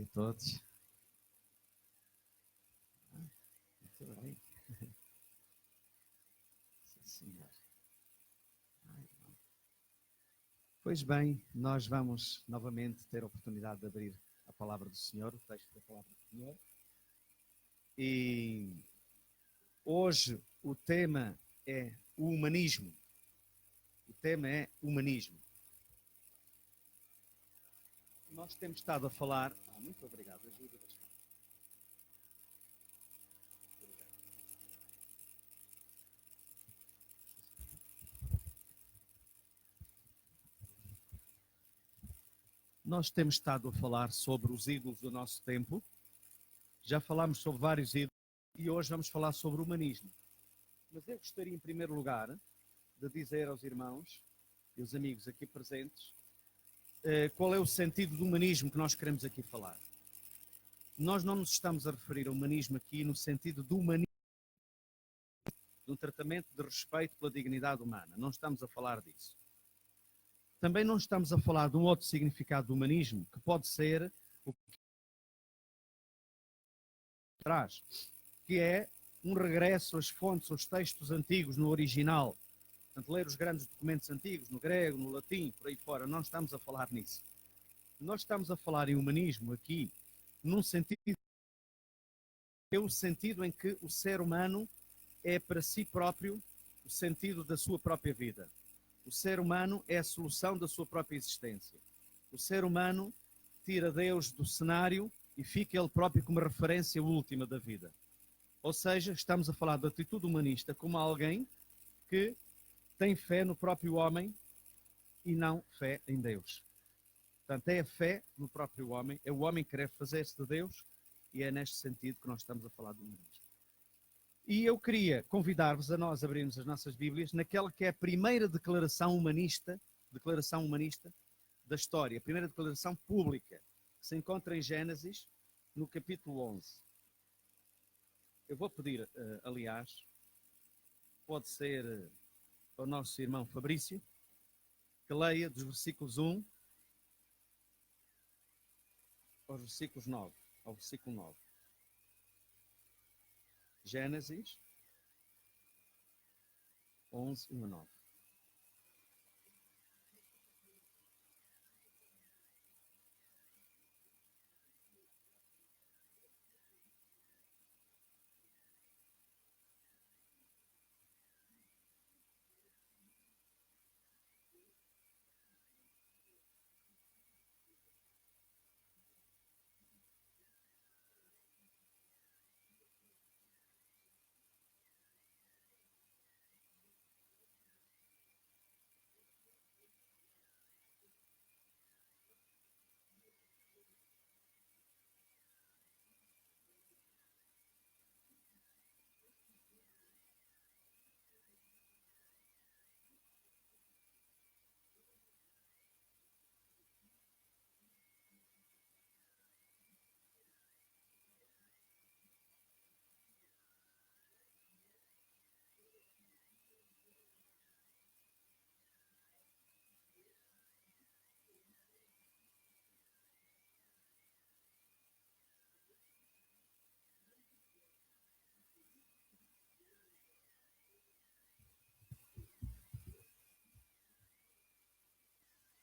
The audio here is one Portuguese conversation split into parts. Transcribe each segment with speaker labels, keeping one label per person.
Speaker 1: dia a todos. Muito bem. Sim, senhor. Pois bem, nós vamos novamente ter a oportunidade de abrir a palavra do Senhor, o texto da palavra do Senhor. E hoje o tema é o humanismo. O tema é humanismo. Nós temos estado a falar... muito obrigado, ajuda bastante. Nós temos estado a falar sobre os ídolos do nosso tempo. Já falámos sobre vários ídolos e hoje vamos falar sobre o humanismo. Mas eu gostaria, em primeiro lugar, de dizer aos irmãos e aos amigos aqui presentes qual é o sentido do humanismo que nós queremos aqui falar. Nós não nos estamos a referir ao humanismo aqui no sentido do humanismo, de um tratamento de respeito pela dignidade humana. Não estamos a falar disso. Também não estamos a falar de um outro significado do humanismo, que pode ser o que traz, que é um regresso às fontes, aos textos antigos no original. Portanto, ler os grandes documentos antigos, no grego, no latim, por aí fora. Não estamos a falar nisso. Nós estamos a falar em humanismo aqui, num sentido, é o sentido em que o ser humano é para si próprio o sentido da sua própria vida. O ser humano é a solução da sua própria existência. O ser humano tira Deus do cenário e fica ele próprio como referência última da vida. Ou seja, estamos a falar da atitude humanista como alguém que tem fé no próprio homem e não fé em Deus. Portanto, é a fé no próprio homem, é o homem querer fazer-se de Deus, e é neste sentido que nós estamos a falar do humanismo. E eu queria convidar-vos a nós abrirmos as nossas Bíblias naquela que é a primeira declaração humanista da história, a primeira declaração pública, que se encontra em Gênesis, no capítulo 11. Eu vou pedir, aliás, pode ser ao nosso irmão Fabrício, que leia dos versículos 1 aos versículos 9, ao versículo 9. Gênesis 11, 1 a 9.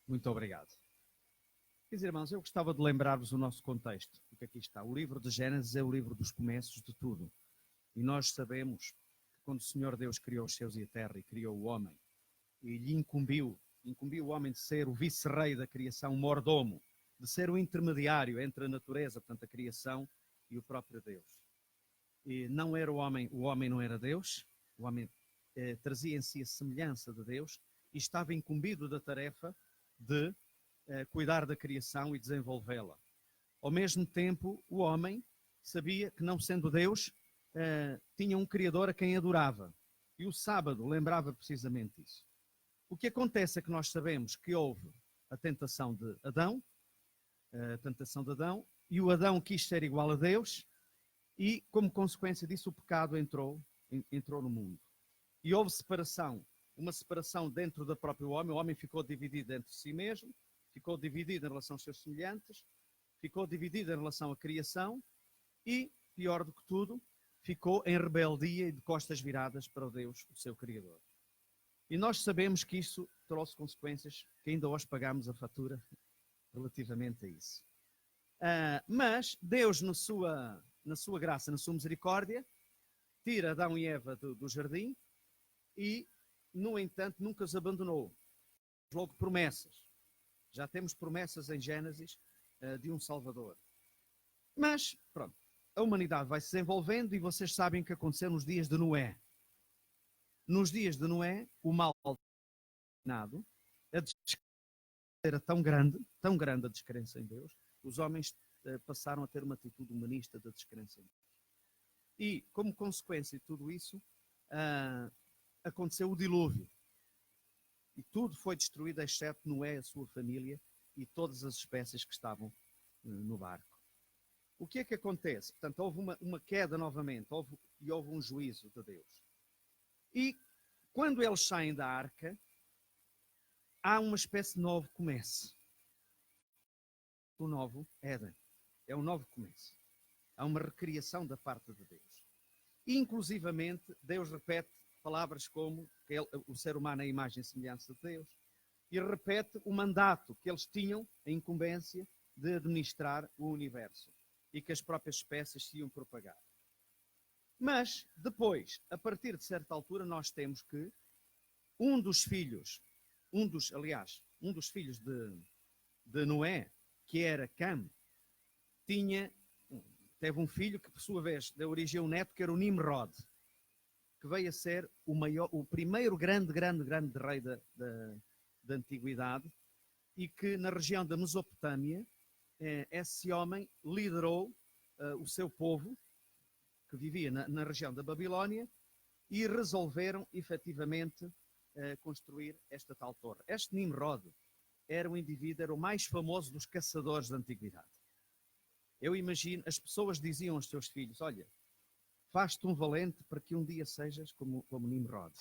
Speaker 1: Muito obrigado. Quer dizer, irmãos, eu gostava de lembrar-vos o nosso contexto, porque aqui está. O livro de Gênesis é o livro dos começos de tudo. E nós sabemos que quando o Senhor Deus criou os céus e a terra e criou o homem, e lhe incumbiu o homem de ser o vice-rei da criação, o mordomo, de ser o intermediário entre a natureza, portanto a criação, e o próprio Deus. E não era o homem não era Deus, o homem trazia em si a semelhança de Deus e estava incumbido da tarefa de cuidar da criação e desenvolvê-la. Ao mesmo tempo, o homem sabia que, não sendo Deus, tinha um Criador a quem adorava. E o sábado lembrava precisamente isso. O que acontece é que nós sabemos que houve a tentação de Adão, e o Adão quis ser igual a Deus, e como consequência disso o pecado entrou no mundo. E houve separação, uma separação dentro do próprio homem, o homem ficou dividido entre si mesmo, ficou dividido em relação aos seus semelhantes, ficou dividido em relação à criação e, pior do que tudo, ficou em rebeldia e de costas viradas para o Deus, o seu Criador. E nós sabemos que isso trouxe consequências que ainda hoje pagamos a fatura relativamente a isso. Mas Deus, na sua graça, na sua misericórdia, tira Adão e Eva do jardim e, no entanto, nunca os abandonou. Logo promessas. Já temos promessas em Gênesis de um Salvador. Mas, pronto, a humanidade vai se desenvolvendo e vocês sabem o que aconteceu nos dias de Noé. Nos dias de Noé, o mal terminado, a descrença era tão grande a descrença em Deus, os homens passaram a ter uma atitude humanista da descrença em Deus. E, como consequência de tudo isso, aconteceu o dilúvio. E tudo foi destruído, exceto Noé, a sua família e todas as espécies que estavam no barco. O que é que acontece? Portanto, houve uma queda novamente, houve um juízo de Deus. E quando eles saem da arca, há uma espécie de novo começo. O novo Éden. É um novo começo. Há uma recriação da parte de Deus. E, inclusivamente, Deus repete palavras como que o ser humano é a imagem e semelhança de Deus. E repete o mandato que eles tinham, a incumbência de administrar o universo. E que as próprias espécies se iam propagar. Mas, depois, a partir de certa altura, nós temos que um dos filhos de Noé, que era Cam, teve um filho que, por sua vez, deu origem a um neto, que era o Nimrod, que veio a ser o primeiro grande rei da antiguidade, e que na região da Mesopotâmia, esse homem liderou o seu povo, que vivia na região da Babilónia, e resolveram, efetivamente, construir esta tal torre. Este Nimrod era o mais famoso dos caçadores da antiguidade. Eu imagino, as pessoas diziam aos seus filhos, olha, faz-te um valente para que um dia sejas como Nimrod.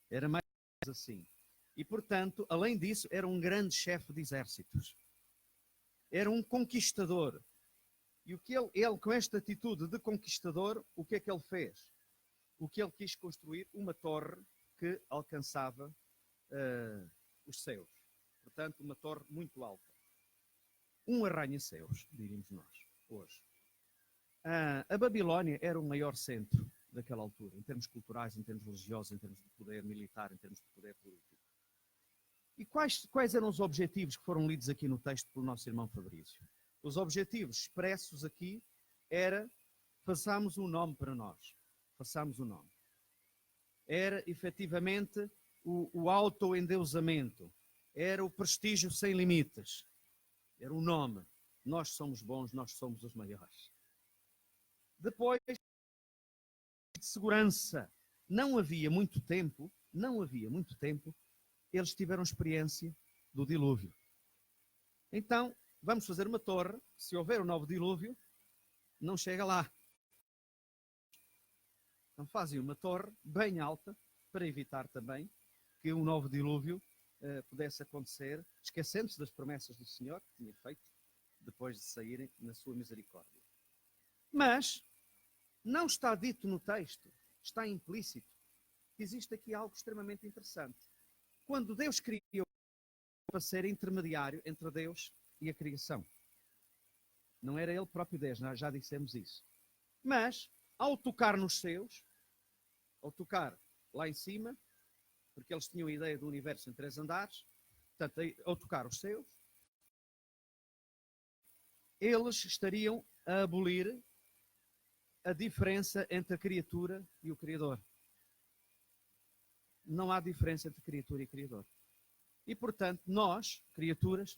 Speaker 1: Era mais assim. E, portanto, além disso, era um grande chefe de exércitos. Era um conquistador. E o que ele, com esta atitude de conquistador, o que é que ele fez? O que ele quis construir? Uma torre que alcançava os céus. Portanto, uma torre muito alta. Um arranha-céus, diríamos nós, hoje. A Babilónia era o maior centro daquela altura, em termos culturais, em termos religiosos, em termos de poder militar, em termos de poder político. E quais eram os objetivos que foram lidos aqui no texto pelo nosso irmão Fabrício? Os objetivos expressos aqui era façamos um nome para nós. Façamos um nome. Era, efetivamente, o auto-endeusamento. Era o prestígio sem limites. Era o nome. Nós somos bons, nós somos os maiores. Depois, de segurança. Não havia muito tempo, eles tiveram experiência do dilúvio. Então, vamos fazer uma torre. Se houver um novo dilúvio, não chega lá. Então fazem uma torre bem alta para evitar também que um novo dilúvio pudesse acontecer, esquecendo-se das promessas do Senhor que tinha feito depois de saírem na sua misericórdia. Mas não está dito no texto, está implícito, que existe aqui algo extremamente interessante. Quando Deus criou para ser intermediário entre Deus e a criação. Não era ele próprio Deus, nós já dissemos isso. Mas, ao tocar nos seus, ao tocar lá em cima, porque eles tinham a ideia do universo em 3 andares, portanto, ao tocar os seus, eles estariam a abolir a diferença entre a criatura e o Criador. Não há diferença entre criatura e Criador. E, portanto, nós, criaturas,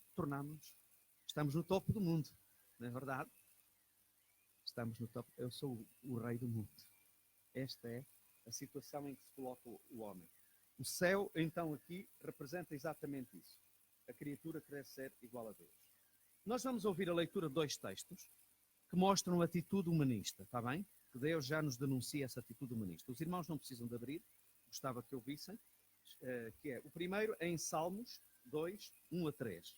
Speaker 1: estamos no topo do mundo. Não é verdade? Estamos no topo. Eu sou o rei do mundo. Esta é a situação em que se coloca o homem. O céu, então, aqui representa exatamente isso. A criatura quer ser igual a Deus. Nós vamos ouvir a leitura de 2 textos que mostram a atitude humanista, está bem? Que Deus já nos denuncia essa atitude humanista. Os irmãos não precisam de abrir, gostava que ouvissem, que é o primeiro em Salmos 2, 1 a 3.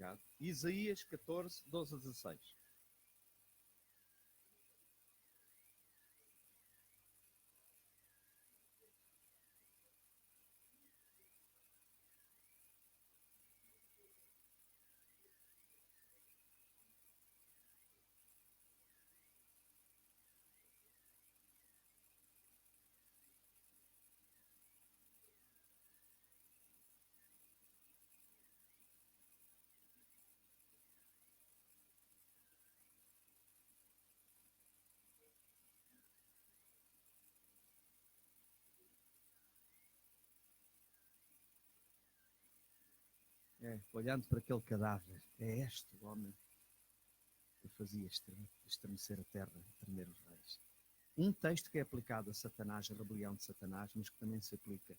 Speaker 1: obrigado. Isaías 14, 12 a 16. Olhando para aquele cadáver, é este o homem que fazia estremecer a terra e tremer os reis. Um texto que é aplicado a Satanás, a rebelião de Satanás, mas que também se aplica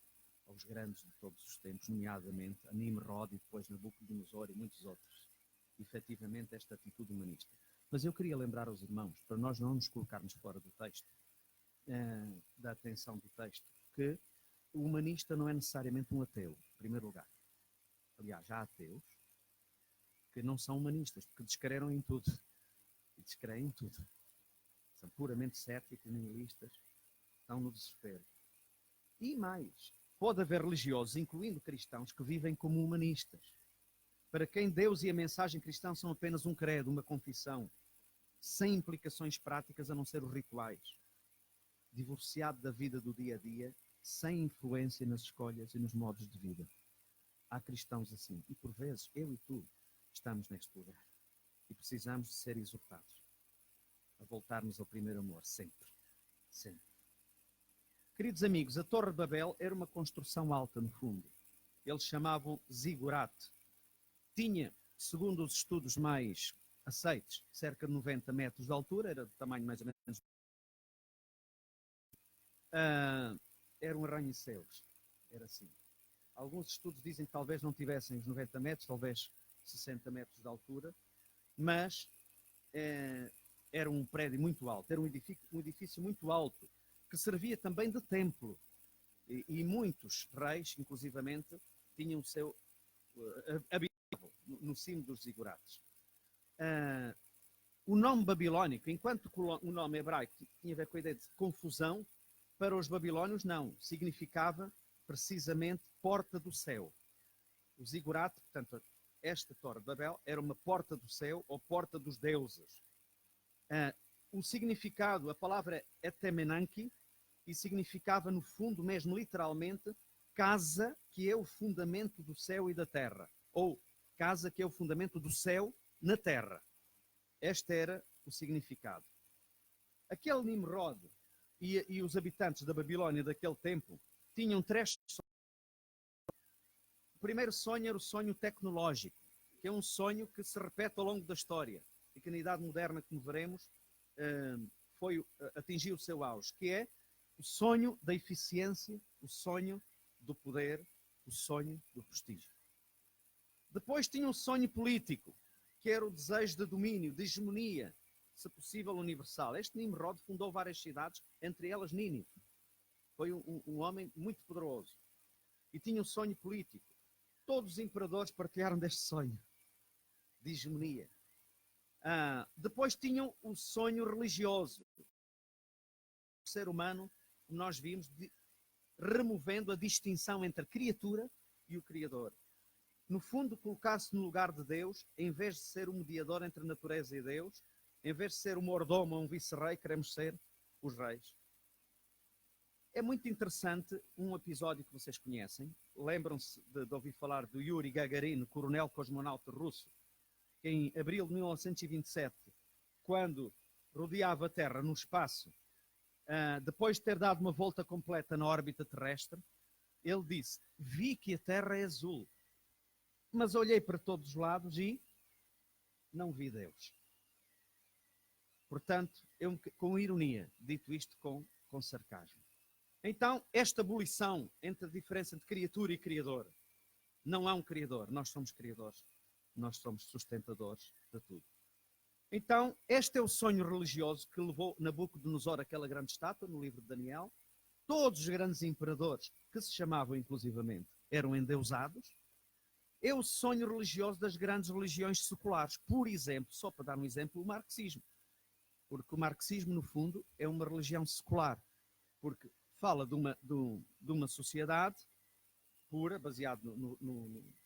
Speaker 1: aos grandes de todos os tempos, nomeadamente a Nimrod e depois Nabucodonosor e muitos outros. Efetivamente, esta atitude humanista. Mas eu queria lembrar aos irmãos, para nós não nos colocarmos fora do texto, da atenção do texto, que o humanista não é necessariamente um ateu, em primeiro lugar. Aliás, há ateus que não são humanistas, porque descreram em tudo. E descreem em tudo. São puramente céticos, nihilistas, estão no desespero. E mais, pode haver religiosos, incluindo cristãos, que vivem como humanistas, para quem Deus e a mensagem cristã são apenas um credo, uma confissão, sem implicações práticas a não ser os rituais, divorciado da vida do dia a dia, sem influência nas escolhas e nos modos de vida. Há cristãos assim, e por vezes eu e tu estamos neste lugar e precisamos de ser exortados a voltarmos ao primeiro amor, sempre, sempre. Queridos amigos, a Torre de Babel era uma construção alta no fundo. Eles chamavam zigurat. Tinha, segundo os estudos mais aceites, cerca de 90 metros de altura, era de tamanho mais ou menos. Era um arranha-céus, era assim. Alguns estudos dizem que talvez não tivessem os 90 metros, talvez 60 metros de altura, mas era um prédio muito alto, era um edifício muito alto, que servia também de templo. E muitos reis, inclusivamente, tinham o seu habitavam no cimo dos zigurates. O nome babilónico, enquanto o nome hebraico tinha a ver com a ideia de confusão, para os babilónios não, significava precisamente porta do céu. O zigurate, portanto, esta Torre de Babel, era uma porta do céu ou porta dos deuses. O significado, a palavra é temenanki, e significava, no fundo, mesmo literalmente, casa que é o fundamento do céu e da terra. Ou casa que é o fundamento do céu na terra. Este era o significado. Aquele Nimrod e os habitantes da Babilónia daquele tempo tinham 3 sonhos. O primeiro sonho era o sonho tecnológico, que é um sonho que se repete ao longo da história e que na Idade Moderna, como veremos, atingiu o seu auge, que é o sonho da eficiência, o sonho do poder, o sonho do prestígio. Depois tinha um sonho político, que era o desejo de domínio, de hegemonia, se possível universal. Este Nimrod fundou várias cidades, entre elas Nínive. Foi um homem muito poderoso. E tinha um sonho político. Todos os imperadores partilharam deste sonho, de hegemonia. Depois tinham o sonho religioso. O ser humano, como nós vimos, removendo a distinção entre a criatura e o Criador. No fundo, colocar-se no lugar de Deus, em vez de ser o mediador entre a natureza e Deus, em vez de ser o mordomo ou um vice-rei, queremos ser os reis. É muito interessante um episódio que vocês conhecem. Lembram-se de ouvir falar do Yuri Gagarin, coronel cosmonauta russo, que em abril de 1927, quando rodeava a Terra no espaço, depois de ter dado uma volta completa na órbita terrestre, ele disse: vi que a Terra é azul, mas olhei para todos os lados e não vi Deus. Portanto, eu, com ironia, dito isto com sarcasmo. Então, esta abolição entre a diferença de criatura e criador, não há um criador, nós somos criadores, nós somos sustentadores de tudo. Então, este é o sonho religioso que levou Nabucodonosor àquela grande estátua, no livro de Daniel. Todos os grandes imperadores, que se chamavam inclusivamente, eram endeusados. é o sonho religioso das grandes religiões seculares. Por exemplo, só para dar um exemplo, o marxismo. Porque o marxismo, no fundo, é uma religião secular. Porque fala de uma sociedade pura, baseado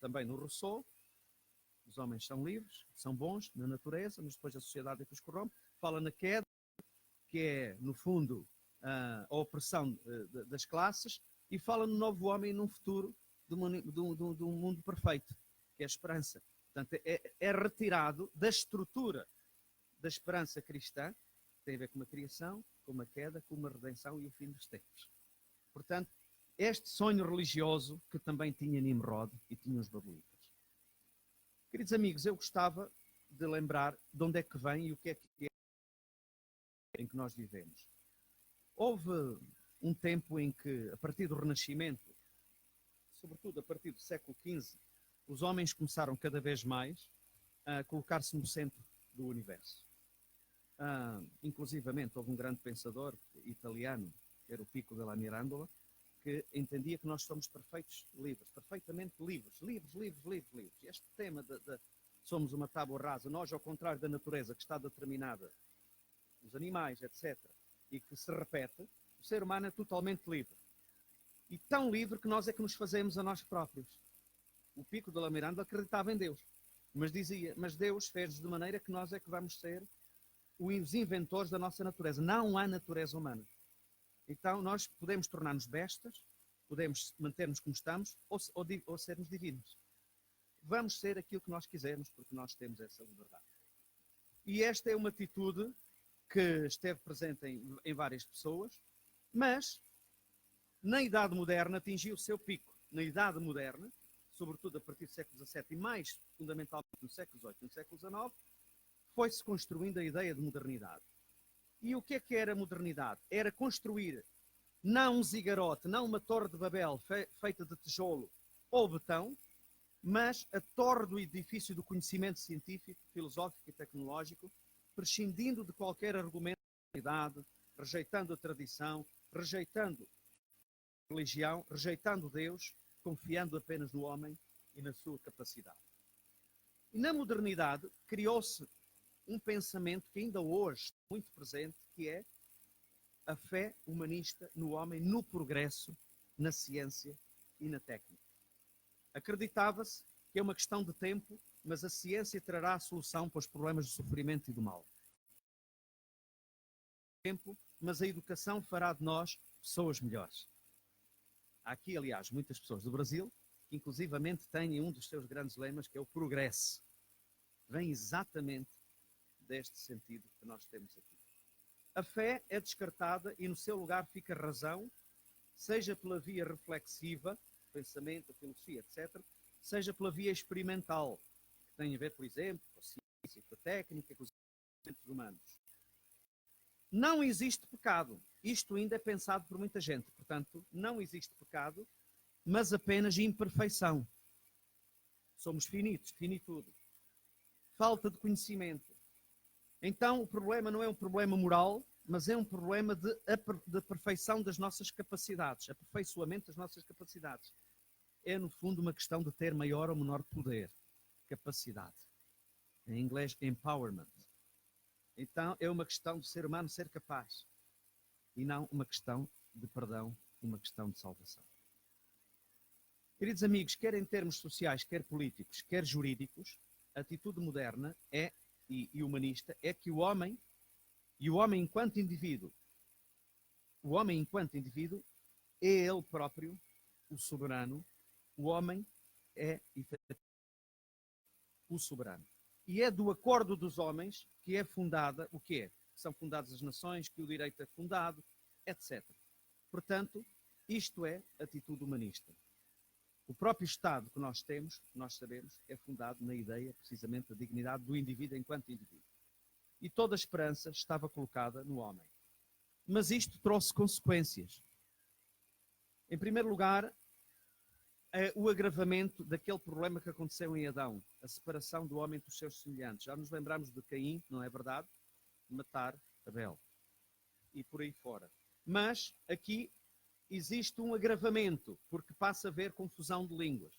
Speaker 1: também no Rousseau. Os homens são livres, são bons na natureza, mas depois a sociedade é que os corrompe. Fala na queda, que é, no fundo, a opressão das classes, e fala no novo homem num futuro de um mundo perfeito, que é a esperança. Portanto, é retirado da estrutura da esperança cristã, que tem a ver com uma criação, com uma queda, com uma redenção e o fim dos tempos. Portanto, este sonho religioso que também tinha Nimrod e tinha os babilônios. Queridos amigos, eu gostava de lembrar de onde é que vem e o que é em que nós vivemos. Houve um tempo em que, a partir do Renascimento, sobretudo a partir do século XV, os homens começaram cada vez mais a colocar-se no centro do universo. Inclusivamente, houve um grande pensador italiano, que era o Pico della Mirandola, que entendia que nós somos perfeitos, livres, perfeitamente livres. Este tema de somos uma tábua rasa, nós, ao contrário da natureza, que está determinada, os animais, etc., e que se repete, o ser humano é totalmente livre. E tão livre que nós é que nos fazemos a nós próprios. O Pico della Mirandola acreditava em Deus, mas dizia, mas Deus fez-nos de maneira que nós é que vamos ser os inventores da nossa natureza. Não há natureza humana. Então nós podemos tornar-nos bestas, podemos manter-nos como estamos, ou sermos divinos. Vamos ser aquilo que nós quisermos, porque nós temos essa liberdade. E esta é uma atitude que esteve presente em várias pessoas, mas na Idade Moderna atingiu o seu pico. Na Idade Moderna, sobretudo a partir do século XVII e mais fundamentalmente no século XVIII e no século XIX, foi-se construindo a ideia de modernidade. E o que era a modernidade? Era construir não um zigarote, não uma torre de Babel feita de tijolo ou betão, mas a torre do edifício do conhecimento científico, filosófico e tecnológico, prescindindo de qualquer argumento de idade, rejeitando a tradição, rejeitando a religião, rejeitando Deus, confiando apenas no homem e na sua capacidade. E na modernidade criou-se um pensamento que ainda hoje está muito presente, que é a fé humanista no homem, no progresso, na ciência e na técnica. Acreditava-se que é uma questão de tempo, mas a ciência trará a solução para os problemas do sofrimento e do mal. Tempo, mas a educação fará de nós pessoas melhores. Há aqui, aliás, muitas pessoas do Brasil que inclusivamente têm um dos seus grandes lemas, que é o progresso. Vem exatamente deste sentido que nós temos aqui. A fé é descartada e no seu lugar fica a razão, seja pela via reflexiva, pensamento, filosofia, etc., seja pela via experimental, que tem a ver, por exemplo, com a ciência, com a técnica, com os experimentos humanos. Não existe pecado. Isto ainda é pensado por muita gente. Portanto, não existe pecado, mas apenas imperfeição. Somos finitos, finitude. Falta de conhecimento. Então, o problema não é um problema moral, mas é um problema de perfeição das nossas capacidades, aperfeiçoamento das nossas capacidades. É, no fundo, uma questão de ter maior ou menor poder, capacidade. Em inglês, empowerment. Então, é uma questão do ser humano ser capaz, e não uma questão de perdão, uma questão de salvação. Queridos amigos, quer em termos sociais, quer políticos, quer jurídicos, a atitude moderna e humanista é que o homem enquanto indivíduo, é ele próprio o soberano, o homem é o soberano. E é do acordo dos homens que é fundada o que é? São fundadas as nações, que o direito é fundado, etc. Portanto, isto é atitude humanista. O próprio Estado que nós temos, nós sabemos, é fundado na ideia, precisamente, da dignidade do indivíduo enquanto indivíduo. E toda a esperança estava colocada no homem. Mas isto trouxe consequências. Em primeiro lugar, o agravamento daquele problema que aconteceu em Adão, a separação do homem dos seus semelhantes. Já nos lembramos de Caim, não é verdade? Matar Abel. E por aí fora. Mas aqui existe um agravamento, porque passa a haver confusão de línguas.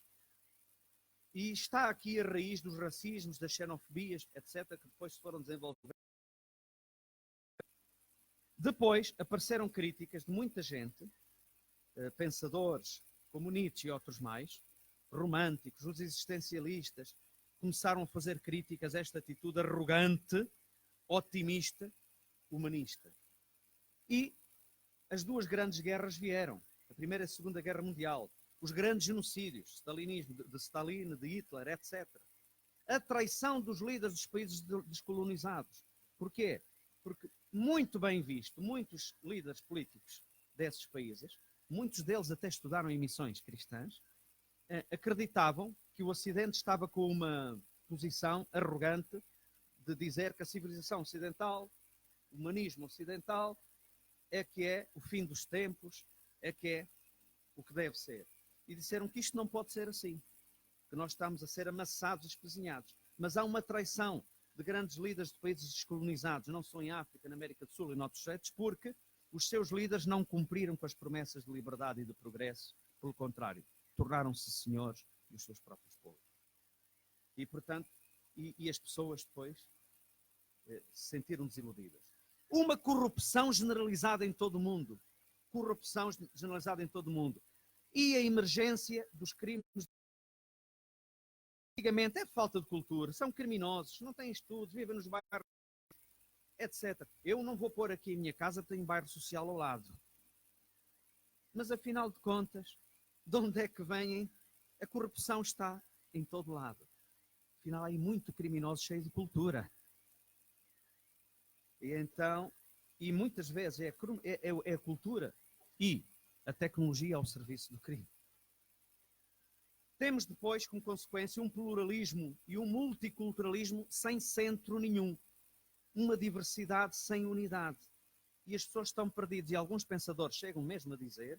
Speaker 1: E está aqui a raiz dos racismos, das xenofobias, etc., que depois se foram desenvolvendo. Depois apareceram críticas de muita gente, pensadores como Nietzsche e outros mais, românticos, os existencialistas, começaram a fazer críticas a esta atitude arrogante, otimista, humanista. E as duas grandes guerras vieram, a Primeira e a Segunda Guerra Mundial, os grandes genocídios, stalinismo, de Stalin, de Hitler, etc. A traição dos líderes dos países descolonizados. Porquê? Porque, muito bem visto, muitos líderes políticos desses países, muitos deles até estudaram em missões cristãs, acreditavam que o Ocidente estava com uma posição arrogante de dizer que a civilização ocidental, o humanismo ocidental, é que é o fim dos tempos, é que é o que deve ser. E disseram que isto não pode ser assim, que nós estamos a ser amassados e espezinhados. Mas há uma traição de grandes líderes de países descolonizados, não só em África, na América do Sul e noutros sites, porque os seus líderes não cumpriram com as promessas de liberdade e de progresso, pelo contrário, tornaram-se senhores dos seus próprios povos. E, portanto, as pessoas depois se sentiram desiludidas. Uma corrupção generalizada em todo o mundo. Corrupção generalizada em todo o mundo. E a emergência dos crimes. Antigamente é falta de cultura, são criminosos, não têm estudos, vivem nos bairros, etc. Eu não vou pôr aqui a minha casa, tenho bairro social ao lado. Mas afinal de contas, de onde é que vêm? A corrupção está em todo lado. Afinal, há aí muito criminoso cheio de cultura. E então, e muitas vezes é a cultura e a tecnologia ao serviço do crime. Temos depois, como consequência, um pluralismo e um multiculturalismo sem centro nenhum. Uma diversidade sem unidade. E as pessoas estão perdidas. E alguns pensadores chegam mesmo a dizer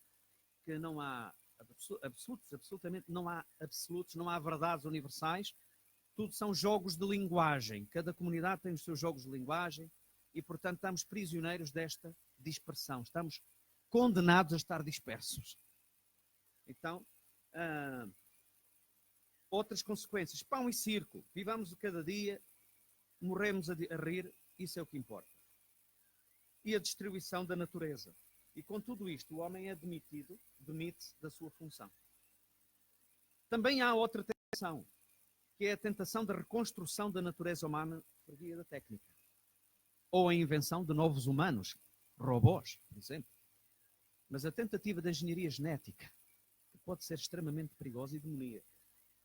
Speaker 1: que não há absolutos, absolutamente não há absolutos, não há verdades universais. Tudo são jogos de linguagem. Cada comunidade tem os seus jogos de linguagem e, portanto, estamos prisioneiros desta dispersão. Estamos condenados a estar dispersos. Então, outras consequências. Pão e circo. Vivamos cada dia, morremos a rir, isso é o que importa. E a destruição da natureza. E com tudo isto, o homem é demite-se da sua função. Também há outra tentação, que é a tentação da reconstrução da natureza humana por via da técnica. Ou a invenção de novos humanos, robôs, por exemplo. Mas a tentativa da engenharia genética, que pode ser extremamente perigosa e demoníaca,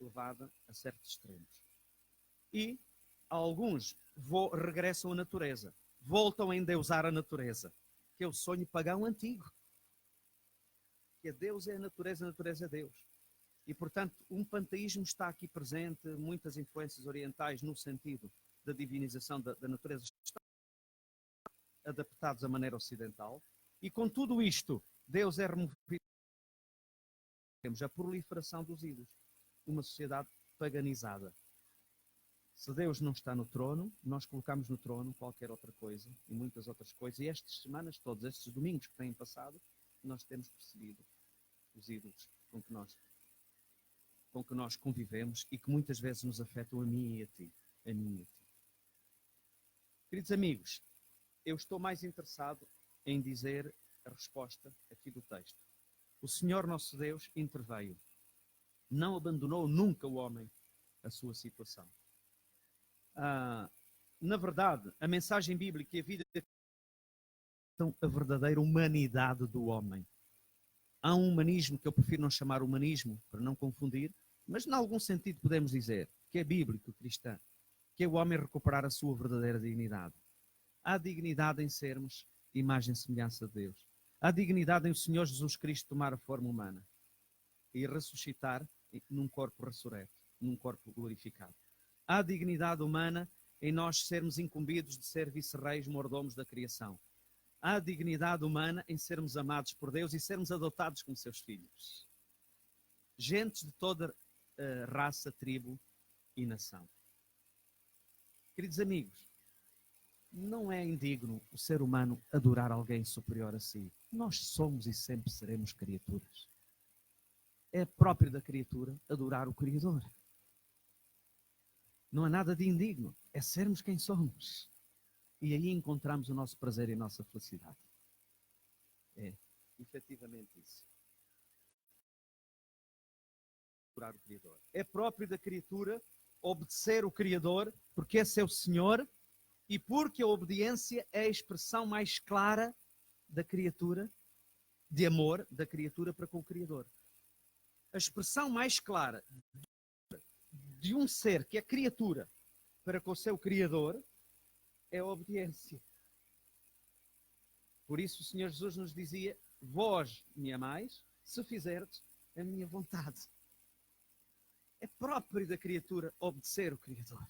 Speaker 1: levada a certos extremos. E alguns regressam à natureza, voltam a endeusar a natureza, que é o sonho pagão antigo. Que Deus é a natureza é Deus. E, portanto, um panteísmo está aqui presente, muitas influências orientais no sentido da divinização da natureza estão adaptados à maneira ocidental. E com tudo isto, Deus é removido. Temos a proliferação dos ídolos. Uma sociedade paganizada. Se Deus não está no trono, nós colocamos no trono qualquer outra coisa e muitas outras coisas. E estas semanas, todos estes domingos que têm passado, nós temos percebido os ídolos com que nós convivemos e que muitas vezes nos afetam a mim e a ti. A mim e a ti. Queridos amigos, eu estou mais interessado em dizer a resposta aqui do texto. O Senhor nosso Deus interveio. Não abandonou nunca o homem a sua situação. Na verdade, a mensagem bíblica e a vida são a verdadeira humanidade do homem. Há um humanismo que eu prefiro não chamar humanismo, para não confundir, mas em algum sentido podemos dizer que é bíblico, cristão, que é o homem recuperar a sua verdadeira dignidade. Há dignidade em sermos imagem e semelhança de Deus. Há dignidade em o Senhor Jesus Cristo tomar a forma humana e ressuscitar num corpo ressurreto, num corpo glorificado. Há dignidade humana em nós sermos incumbidos de ser vice-reis, mordomos da criação. Há dignidade humana em sermos amados por Deus e sermos adotados como seus filhos. Gentes de toda raça, tribo e nação. Queridos amigos, não é indigno o ser humano adorar alguém superior a si. Nós somos e sempre seremos criaturas. É próprio da criatura adorar o Criador. Não há nada de indigno. É sermos quem somos. E aí encontramos o nosso prazer e a nossa felicidade. É, efetivamente isso. O Criador. É próprio da criatura obedecer o Criador, porque esse é o Senhor, e porque a obediência é a expressão mais clara da criatura, de amor da criatura para com o Criador. A expressão mais clara de um ser que é criatura para com o seu Criador é a obediência. Por isso o Senhor Jesus nos dizia: vós me amais se fizerdes a minha vontade. É próprio da criatura obedecer o Criador.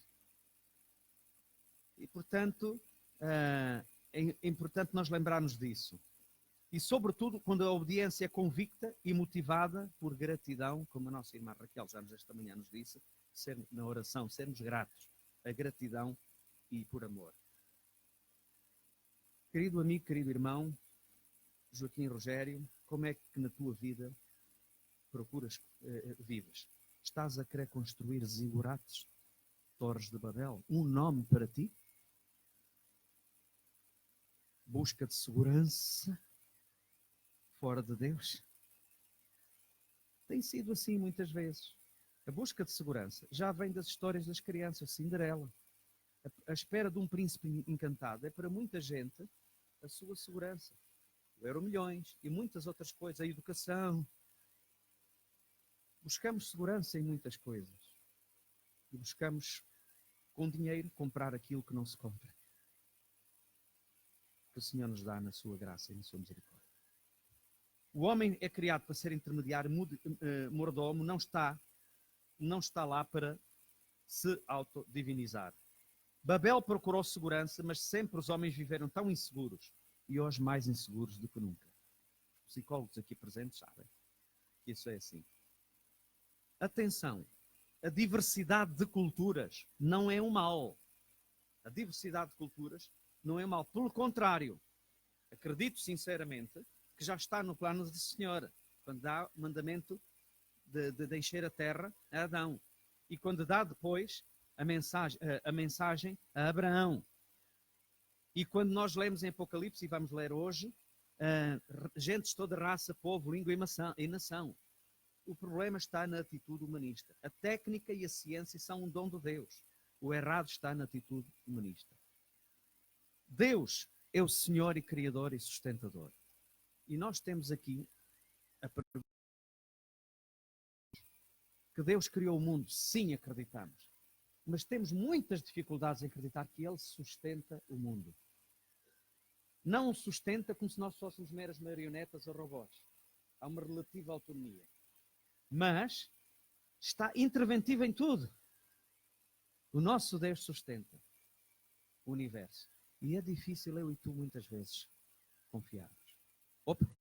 Speaker 1: E, portanto, é importante nós lembrarmos disso. E, sobretudo, quando a obediência é convicta e motivada por gratidão, como a nossa irmã Raquel já esta manhã nos disse, na oração, sermos gratos, a gratidão e por amor. Querido amigo, querido irmão, Joaquim Rogério, como é que na tua vida vives? Estás a querer construir zigurates, torres de Babel, um nome para ti? Busca de segurança fora de Deus? Tem sido assim muitas vezes. A busca de segurança já vem das histórias das crianças, Cinderela. A espera de um príncipe encantado é para muita gente a sua segurança. O Euromilhões e muitas outras coisas, a educação. Buscamos segurança em muitas coisas. E buscamos, com dinheiro, comprar aquilo que não se compra. Que o Senhor nos dá na sua graça e na sua misericórdia. O homem é criado para ser intermediário, mordomo, não está lá para se autodivinizar. Babel procurou segurança, mas sempre os homens viveram tão inseguros e hoje mais inseguros do que nunca. Os psicólogos aqui presentes sabem que isso é assim. Atenção, a diversidade de culturas não é um mal. A diversidade de culturas não é um mal. Pelo contrário, acredito sinceramente que já está no plano do Senhor, quando dá o mandamento de encher a terra a Adão. E quando dá depois a mensagem a Abraão. E quando nós lemos em Apocalipse, e vamos ler hoje, gentes de toda raça, povo, língua e nação. O problema está na atitude humanista. A técnica e a ciência são um dom de Deus. O errado está na atitude humanista. Deus é o Senhor e Criador e sustentador. E nós temos aqui a pergunta: que Deus criou o mundo? Sim, acreditamos. Mas temos muitas dificuldades em acreditar que Ele sustenta o mundo. Não o sustenta como se nós fôssemos meras marionetas ou robôs. Há uma relativa autonomia. Mas está interventivo em tudo. O nosso Deus sustenta o universo. E é difícil eu e tu muitas vezes confiarmos. Ou porque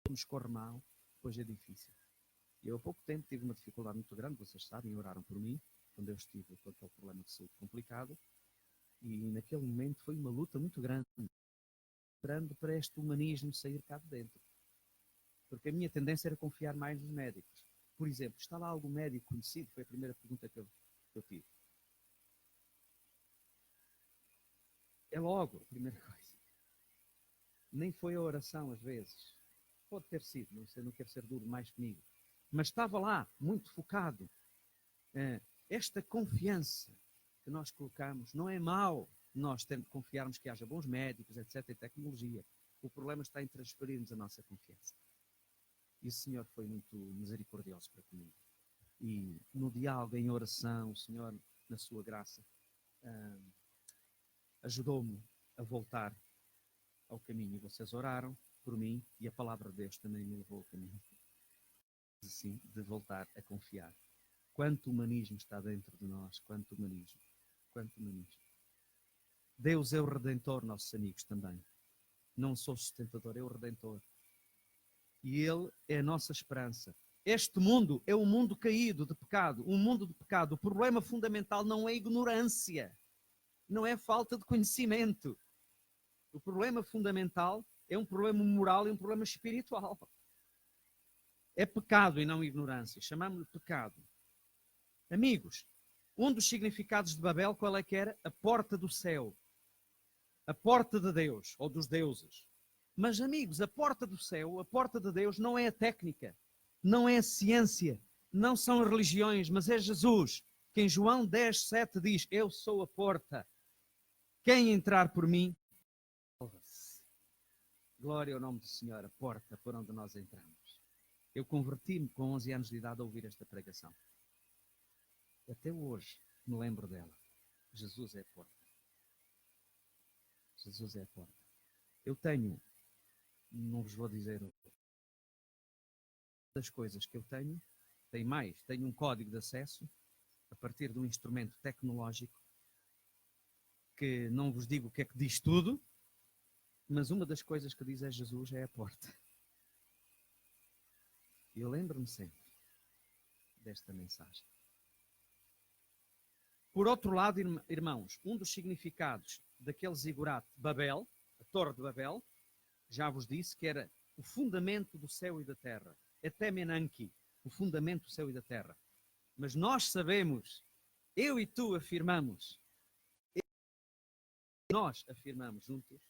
Speaker 1: nos corre mal, depois é difícil. Eu há pouco tempo tive uma dificuldade muito grande, vocês sabem, oraram por mim, quando eu estive com aquele problema de saúde complicado, e naquele momento foi uma luta muito grande para este humanismo sair cá de dentro. Porque a minha tendência era confiar mais nos médicos. Por exemplo, está lá algum médico conhecido? Foi a primeira pergunta que eu tive. É logo a primeira coisa. Nem foi a oração às vezes. Pode ter sido, não sei, não quero ser duro mais comigo. Mas estava lá, muito focado. Esta confiança que nós colocamos não é mau nós confiarmos que haja bons médicos, etc., e tecnologia. O problema está em transferirmos a nossa confiança. E o Senhor foi muito misericordioso para comigo. E no diálogo, em oração, o Senhor, na sua graça, ajudou-me a voltar ao caminho. E vocês oraram por mim e a palavra de Deus também me levou ao caminho. Assim, de voltar a confiar. Quanto humanismo está dentro de nós, quanto humanismo. Deus é o Redentor, nossos amigos, também. Não sou sustentador, é o Redentor. E Ele é a nossa esperança. Este mundo é um mundo caído de pecado, um mundo de pecado. O problema fundamental não é ignorância, não é falta de conhecimento. O problema fundamental é um problema moral e um problema espiritual. É pecado e não ignorância. Chamamos-lhe pecado. Amigos, Um dos significados de Babel, qual é que era? A porta do céu. A porta de Deus, ou dos deuses. Mas, amigos, a porta do céu, a porta de Deus, não é a técnica, não é a ciência, não são as religiões, mas é Jesus, que em João 10:7 diz: eu sou a porta. Quem entrar por mim, salva-se. Glória ao nome do Senhor, a porta por onde nós entramos. Eu converti-me com 11 anos de idade a ouvir esta pregação. Até hoje me lembro dela. Jesus é a porta. Jesus é a porta. Eu tenho, não vos vou dizer das coisas que eu tenho, tenho um código de acesso a partir de um instrumento tecnológico que não vos digo o que é que diz tudo, mas uma das coisas que diz é Jesus é a porta. E eu lembro-me sempre desta mensagem. Por outro lado, irmãos, um dos significados daquele zigurate Babel, a Torre de Babel, já vos disse que era o fundamento do céu e da terra. Etemenanki, o fundamento do céu e da terra. Mas nós sabemos, eu e tu afirmamos, nós afirmamos juntos,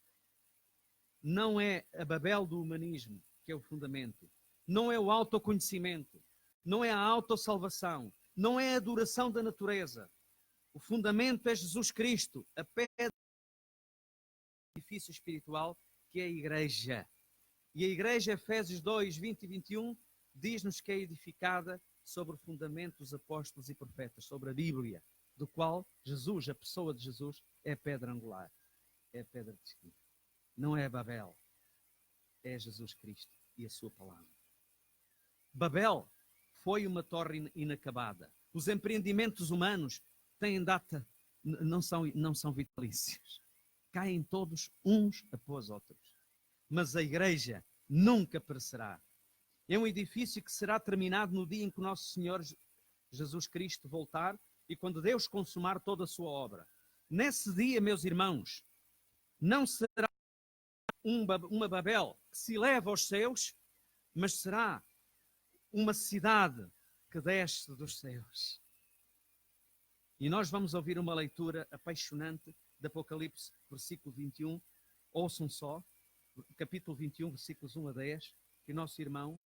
Speaker 1: não é a Babel do humanismo que é o fundamento, não é o autoconhecimento, não é a autossalvação, não é a adoração da natureza. O fundamento é Jesus Cristo, a pedra do edifício espiritual que é a igreja. E a igreja, Efésios 2, 20 e 21, diz-nos que é edificada sobre o fundamento dos apóstolos e profetas, sobre a Bíblia, do qual Jesus, a pessoa de Jesus, é a pedra angular, é a pedra de esquina. Não é Babel, é Jesus Cristo e a sua palavra. Babel foi uma torre inacabada. Os empreendimentos humanos têm data, não são vitalícios. Caem todos uns após outros. Mas a igreja nunca perecerá. É um edifício que será terminado no dia em que o nosso Senhor Jesus Cristo voltar e quando Deus consumar toda a sua obra. Nesse dia, meus irmãos, não será uma Babel que se eleva aos céus, mas será uma cidade que desce dos céus. E nós vamos ouvir uma leitura apaixonante de Apocalipse, versículo 21. Ouçam só, capítulo 21, versículos 1 a 10, que o nosso irmão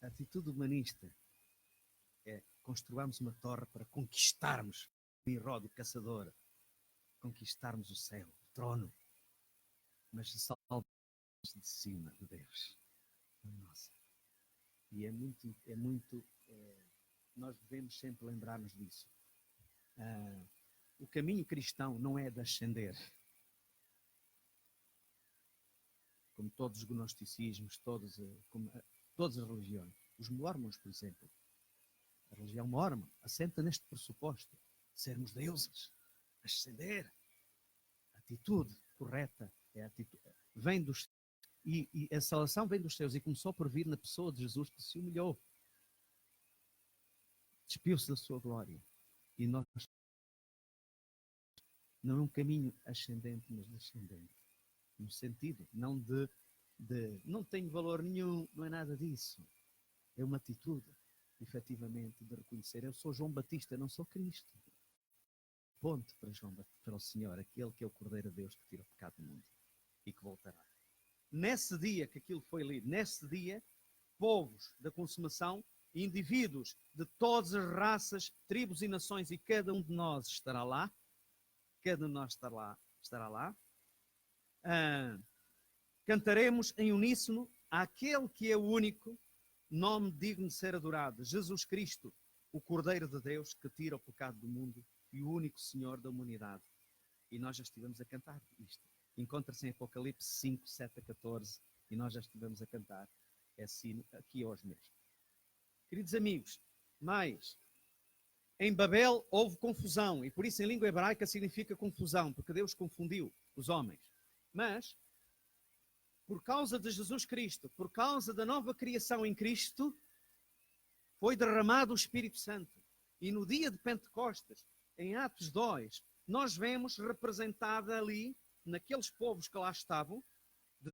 Speaker 1: a atitude humanista é construirmos uma torre para conquistarmos o Nimrod, o caçador, conquistarmos o céu, o trono, mas salvarmos de cima de Deus. Nossa. E nós devemos sempre lembrar-nos disso. O caminho cristão não é de ascender. Como todos os gnosticismos, todas as religiões. Os mórmons, por exemplo. A religião mórmon assenta neste pressuposto. Sermos deuses. Ascender. A atitude correta é a atitude. Vem dos... E a salvação vem dos céus e começou por vir na pessoa de Jesus que se humilhou. Despiu-se da sua glória. E nós... Não é um caminho ascendente, mas descendente. No sentido, não de não tem valor nenhum, não é nada disso. É uma atitude, efetivamente, de reconhecer. Eu sou João Batista, não sou Cristo. Ponte para o Senhor, aquele que é o Cordeiro de Deus que tira o pecado do mundo e que voltará. Nesse dia que aquilo foi lido, nesse dia, povos da consumação, indivíduos de todas as raças, tribos e nações, e cada um de nós estará lá. Cada um de nós estará lá. Cantaremos em uníssono àquele que é o único nome digno de ser adorado, Jesus Cristo, o Cordeiro de Deus que tira o pecado do mundo e o único Senhor da humanidade. E nós já estivemos a cantar isto. Encontra-se em Apocalipse 5, 7 a 14, e nós já estivemos a cantar assim aqui hoje mesmo. Queridos amigos, mais, em Babel houve confusão, e por isso em língua hebraica significa confusão, porque Deus confundiu os homens. Mas, por causa de Jesus Cristo, por causa da nova criação em Cristo, foi derramado o Espírito Santo. E no dia de Pentecostes, em Atos 2, nós vemos representada ali, naqueles povos que lá estavam, de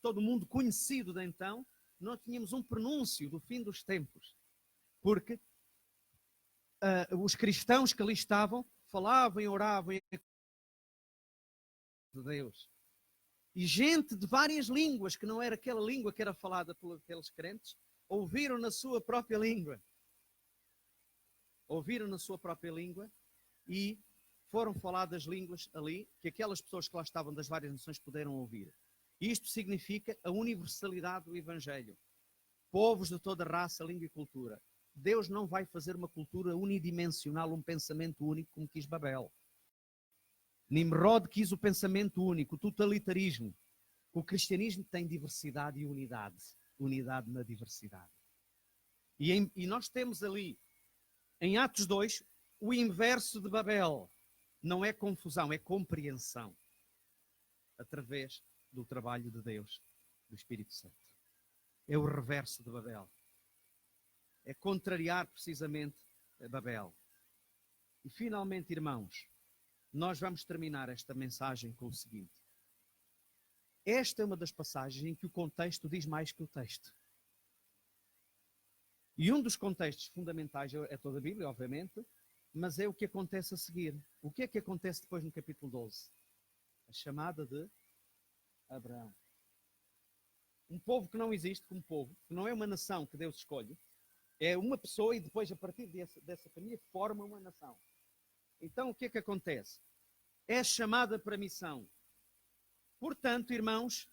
Speaker 1: todo o mundo conhecido de então, nós tínhamos um prenúncio do fim dos tempos. Porque os cristãos que ali estavam falavam e oravam de Deus. E gente de várias línguas, que não era aquela língua que era falada por aqueles crentes, ouviram na sua própria língua. Ouviram na sua própria língua e foram faladas línguas ali, que aquelas pessoas que lá estavam das várias nações puderam ouvir. Isto significa a universalidade do Evangelho. Povos de toda raça, língua e cultura. Deus não vai fazer uma cultura unidimensional, um pensamento único como quis Babel. Nimrod quis o pensamento único, o totalitarismo. O cristianismo tem diversidade e unidade. Unidade na diversidade. E nós temos ali, em Atos 2, o inverso de Babel. Não é confusão, é compreensão. Através do trabalho de Deus, do Espírito Santo. É o reverso de Babel. É contrariar precisamente a Babel. E finalmente, irmãos, nós vamos terminar esta mensagem com o seguinte. Esta é uma das passagens em que o contexto diz mais que o texto. E um dos contextos fundamentais é toda a Bíblia, obviamente, mas é o que acontece a seguir. O que é que acontece depois no capítulo 12? A chamada de Abraão. Um povo que não existe como povo, que não é uma nação que Deus escolhe, é uma pessoa e depois, a partir dessa família, forma uma nação. Então, o que é que acontece? É chamada para a missão. Portanto, irmãos,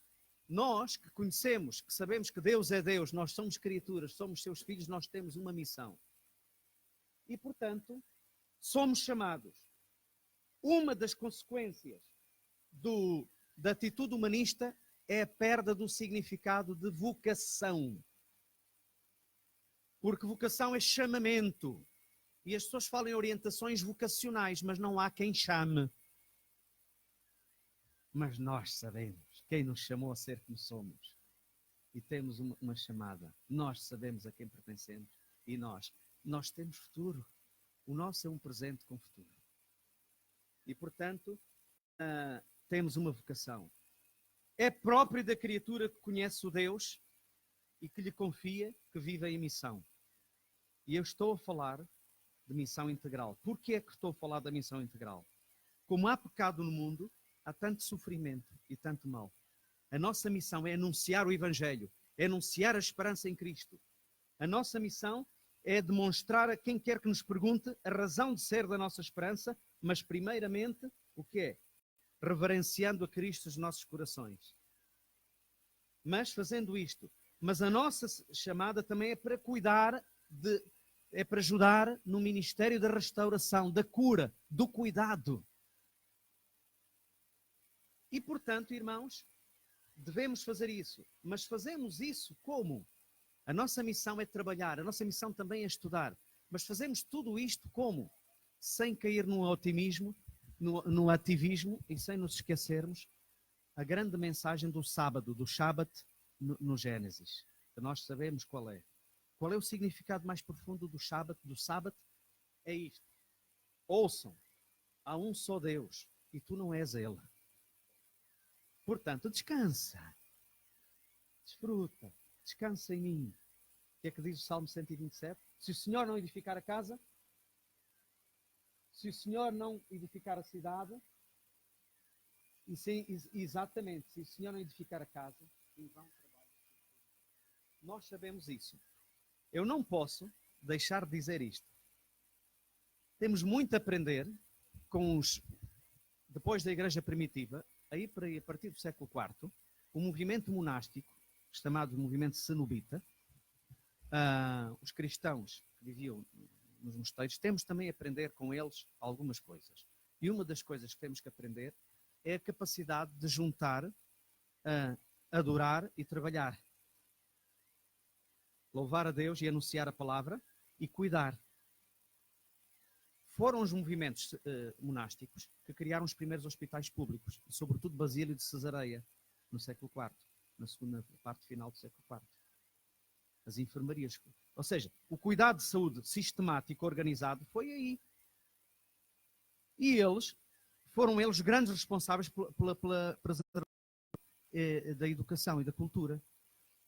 Speaker 1: nós que conhecemos, que sabemos que Deus é Deus, nós somos criaturas, somos seus filhos, nós temos uma missão. E, portanto, somos chamados. Uma das consequências da atitude humanista é a perda do significado de vocação. Porque vocação é chamamento. E as pessoas falam em orientações vocacionais, mas não há quem chame. Mas nós sabemos quem nos chamou a ser como somos. E temos uma chamada. Nós sabemos a quem pertencemos. E nós temos futuro. O nosso é um presente com futuro. E, portanto, temos uma vocação. É próprio da criatura que conhece o Deus e que lhe confia, que vive em missão. E eu estou a falar de missão integral. Por que é que estou a falar da missão integral? Como há pecado no mundo, há tanto sofrimento e tanto mal. A nossa missão é anunciar o Evangelho, é anunciar a esperança em Cristo. A nossa missão é demonstrar a quem quer que nos pergunte a razão de ser da nossa esperança, mas primeiramente, o que é? Reverenciando a Cristo nos nossos corações. Mas fazendo isto, mas a nossa chamada também é para cuidar é para ajudar no ministério da restauração, da cura, do cuidado. E, portanto, irmãos, devemos fazer isso. Mas fazemos isso como? A nossa missão é trabalhar, a nossa missão também é estudar. Mas fazemos tudo isto como? Sem cair no otimismo, no ativismo e sem nos esquecermos a grande mensagem do sábado, do Shabat no Gênesis. Que nós sabemos qual é. Qual é o significado mais profundo do Shabat? Do sábado? É isto. Ouçam, há um só Deus e tu não és Ele. Portanto, descansa. Desfruta. Descansa em mim. O que é que diz o Salmo 127? Se o Senhor não edificar a casa, se o Senhor não edificar a cidade, exatamente, se o Senhor não edificar a casa, em vão trabalha. Nós sabemos isso. Eu não posso deixar de dizer isto. Temos muito a aprender com depois da Igreja Primitiva, aí a partir do século IV, o movimento monástico, chamado movimento cenobita, os cristãos que viviam nos mosteiros, temos também a aprender com eles algumas coisas. E uma das coisas que temos que aprender é a capacidade de juntar, adorar e trabalhar. Louvar a Deus e anunciar a palavra e cuidar. Foram os movimentos monásticos que criaram os primeiros hospitais públicos, sobretudo Basílio de Cesareia, no século IV, na segunda parte final do século IV. As enfermarias. Ou seja, o cuidado de saúde sistemático, organizado, foi aí. E foram eles grandes responsáveis pela preservação da educação e da cultura.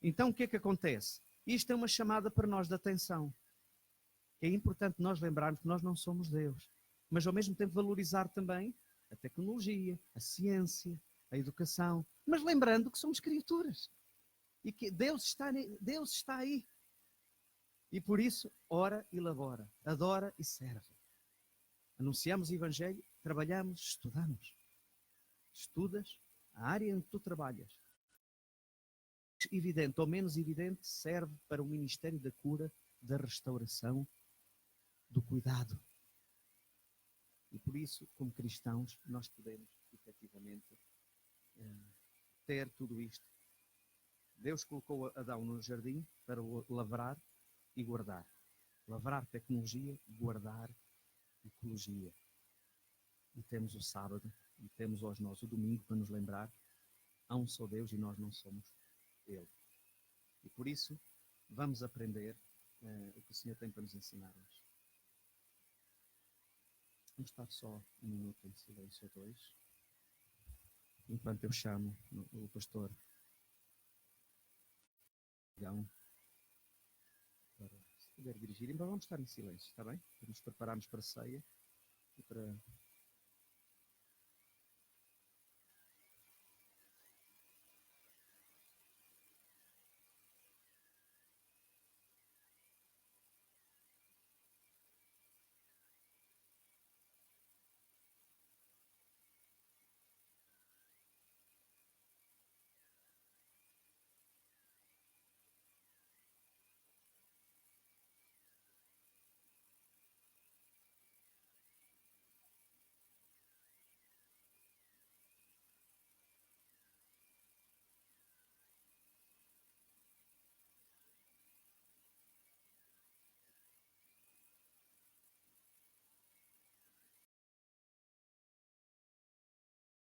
Speaker 1: Então, o que é que acontece? Isto é uma chamada para nós de atenção. É importante nós lembrarmos que nós não somos Deus, mas ao mesmo tempo valorizar também a tecnologia, a ciência, a educação, mas lembrando que somos criaturas e que Deus está aí. E por isso, ora e labora, adora e serve. Anunciamos o Evangelho, trabalhamos, estudamos. Estudas a área em que tu trabalhas. Evidente ou menos evidente, serve para o ministério da cura, da restauração, do cuidado. E por isso, como cristãos, nós podemos, efetivamente, ter tudo isto. Deus colocou Adão no jardim para o lavrar e guardar. Lavrar tecnologia, guardar ecologia. E temos o sábado, e temos hoje nós o domingo para nos lembrar, há um só Deus e nós não somos Ele. E por isso, vamos aprender o que o Senhor tem para nos ensinar hoje. Vamos estar só um minuto em silêncio a dois, enquanto eu chamo o pastor João para se puder dirigir. Então vamos estar em silêncio, está bem? Para nos prepararmos para a ceia e para